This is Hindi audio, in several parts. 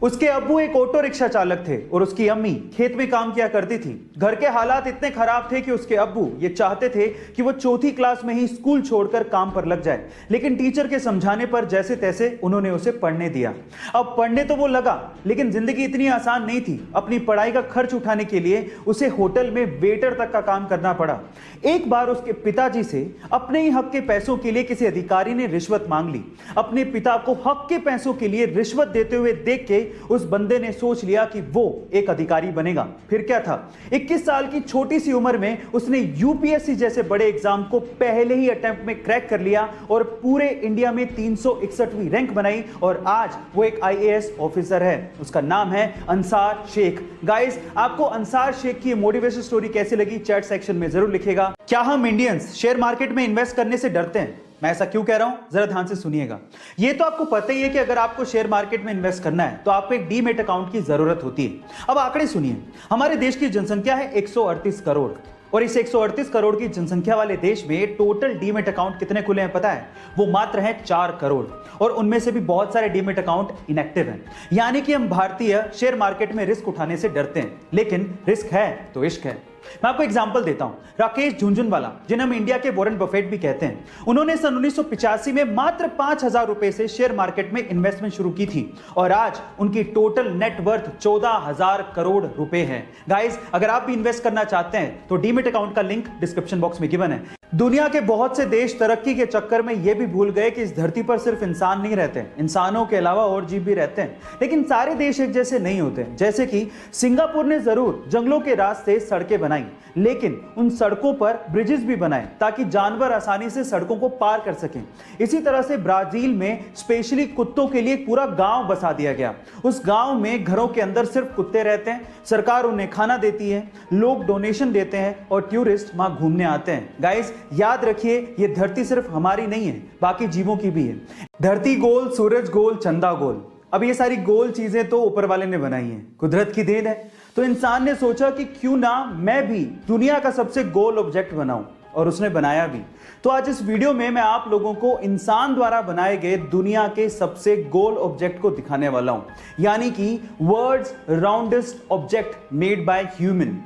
उसके अब्बू एक ऑटो रिक्शा चालक थे और उसकी अम्मी खेत में काम किया करती थी। घर के हालात इतने खराब थे कि उसके अब्बू ये चाहते थे कि वो चौथी क्लास में ही स्कूल छोड़कर काम पर लग जाए, लेकिन टीचर के समझाने पर जैसे तैसे उन्होंने उसे पढ़ने दिया। अब पढ़ने तो वो लगा, लेकिन जिंदगी इतनी आसान नहीं थी। अपनी पढ़ाई का खर्च उठाने के लिए उसे होटल में वेटर तक का काम करना पड़ा। एक बार उसके पिताजी से अपने ही हक के पैसों के लिए किसी अधिकारी ने रिश्वत मांग ली। अपने पिता को हक के पैसों के लिए रिश्वत देते हुए देख के उस बंदे ने सोच लिया कि वो एक अधिकारी बनेगा। फिर क्या था, 21 साल की छोटी सी उम्र में उसने यूपीएससी जैसे बड़े एग्जाम को पहले ही अटेम्प्ट में क्रैक कर लिया और पूरे इंडिया में 361वीं रैंक बनाई और आज वो एक आईएएस ऑफिसर है। उसका नाम है अंसार शेख। गाइस, आपको अंसार शेख की मोटिवेशन स्टोरी कैसी लगी चैट सेक्शन में जरूर लिखेगा। क्या हम इंडियंस शेयर मार्केट में इन्वेस्ट करने से डरते हैं? मैं ऐसा क्यों कह रहा हूं, जरा ध्यान से सुनिएगा। ये तो आपको पता ही है कि अगर आपको शेयर मार्केट में इन्वेस्ट करना है तो आपको एक डीमैट अकाउंट की जरूरत होती है। अब आंकड़े सुनिए, हमारे देश की जनसंख्या है 138 करोड़ और इस 138 करोड़ की जनसंख्या वाले देश में टोटल डीमैट अकाउंट कितने खुले हैं पता है? वो मात्र हैं 4 करोड़ और उनमें से भी बहुत सारे डीमैट अकाउंट इनएक्टिव हैं। यानी कि हम भारतीय शेयर मार्केट में रिस्क उठाने से डरते हैं, लेकिन रिस्क है तो इश्क है। मैं आपको एग्जांपल देता हूं। राकेश झुनझुनवाला, जिन्हें हम इंडिया के वॉरेन बफेट भी कहते हैं, उन्होंने सन 1985 में मात्र 5,000 रुपए से शेयर मार्केट में इन्वेस्टमेंट शुरू की थी और आज उनकी टोटल नेट वर्थ 14,000 करोड़ रुपए है। गाइस, अगर आप भी इन्वेस्ट करना चाहते हैं तो डीमैट अकाउंट का लिंक डिस्क्रिप्शन बॉक्स में गिवन है। दुनिया के बहुत से देश तरक्की के चक्कर में यह भी भूल गए कि इस धरती पर सिर्फ इंसान नहीं रहते, इंसानों के अलावा और जीव भी रहते हैं। लेकिन सारे देश एक जैसे नहीं होते। जैसे कि सिंगापुर ने जरूर जंगलों के रास्ते सड़कें बनाई, लेकिन उन सड़कों पर ब्रिजेस भी बनाए ताकि जानवर आसानी से सड़कों को पार कर सकें। इसी तरह से ब्राजील में स्पेशली कुत्तों के लिए एक पूरा गांव बसा दिया गया। उस गांव में घरों के अंदर सिर्फ कुत्ते रहते हैं, सरकार उन्हें खाना देती है, लोग डोनेशन देते हैं और टूरिस्ट वहां घूमने आते हैं। गाइस, याद रखिए, ये धरती सिर्फ हमारी नहीं है, बाकी जीवों की भी है। धरती गोल, सूरज गोल, चंदा गोल। अब ये सारी गोल चीजें तो ऊपर वाले ने बनाई हैं, कुदरत की देन है। तो इंसान ने सोचा कि क्यों ना मैं भी दुनिया का सबसे गोल ऑब्जेक्ट बनाऊं, और उसने बनाया भी। तो आज इस वीडियो में मैं आप लोगों को इंसान द्वारा बनाए गए दुनिया के सबसे गोल ऑब्जेक्ट को दिखाने वाला हूं, यानी कि world's roundest object made by human.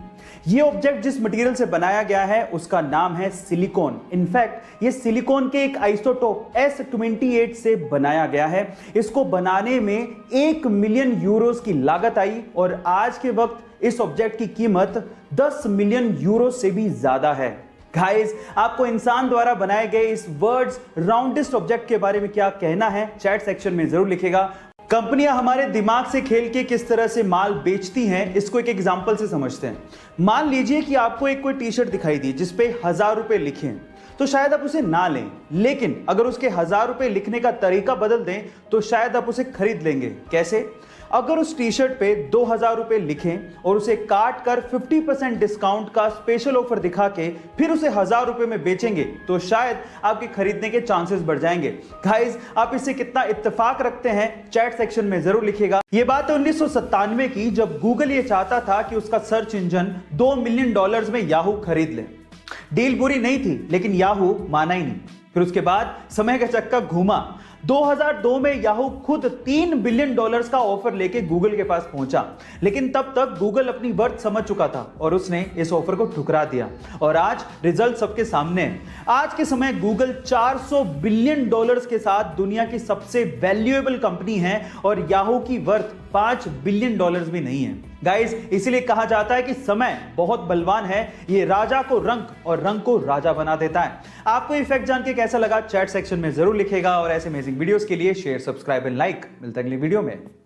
ये ऑब्जेक्ट जिस मटेरियल से बनाया गया है उसका नाम है सिलिकॉन। इनफैक्ट ये सिलिकॉन के एक आइसोटोप S28 से बनाया गया है। इसको बनाने में 1 मिलियन यूरोस की लागत आई और आज के वक्त इस ऑब्जेक्ट की कीमत 10 मिलियन यूरो से भी ज्यादा है। गाइस, आपको इंसान द्वारा बनाए गए इस वर्ल्ड्स राउंडेस्ट ऑब्जेक्ट के बारे में क्या कहना है चैट सेक्शन में जरूर लिखेगा। कंपनियां हमारे दिमाग से खेल के किस तरह से माल बेचती हैं, इसको एक एग्जांपल से समझते हैं। मान लीजिए कि आपको एक कोई टी शर्ट दिखाई दी जिसपे 1000 रुपए लिखे हैं, तो शायद आप उसे ना लें, लेकिन अगर उसके 1000 रुपए लिखने का तरीका बदल दें तो शायद आप उसे खरीद लेंगे। कैसे? अगर उस टी शर्ट पे 2000 रुपए लिखें और उसे काट कर 50% डिस्काउंट का स्पेशल ऑफर दिखा के फिर उसे 1000 रुपए में बेचेंगे तो शायद आपके खरीदने के चांसेस बढ़ जाएंगे। गाइस, आप इससे कितना इत्तेफाक रखते हैं चैट सेक्शन में जरूर लिखिएगा। ये बात है 1997 की, जब गूगल ये चाहता था कि उसका सर्च इंजन $2 मिलियन में याहू खरीद ले। डील बुरी नहीं थी, लेकिन याहू माना ही नहीं। फिर उसके बाद समय का चक्का घूमा। 2002 में याहू खुद $3 बिलियन का ऑफर लेके गूगल के पास पहुंचा, लेकिन तब तक गूगल अपनी वर्थ समझ चुका था और उसने इस ऑफर को ठुकरा दिया। और आज रिजल्ट सबके सामने है। आज के समय गूगल $400 बिलियन के साथ दुनिया की सबसे वैल्यूएबल कंपनी है और याहू की वर्थ $5 बिलियन भी नहीं है। गाइस, इसीलिए कहा जाता है कि समय बहुत बलवान है, ये राजा को रंक और रंक को राजा बना देता है। आपको इफेक्ट जान के कैसा लगा चैट सेक्शन में जरूर लिखेगा और ऐसे अमेजिंग वीडियोस के लिए शेयर, सब्सक्राइब एंड लाइक। मिलते हैं अगली वीडियो में।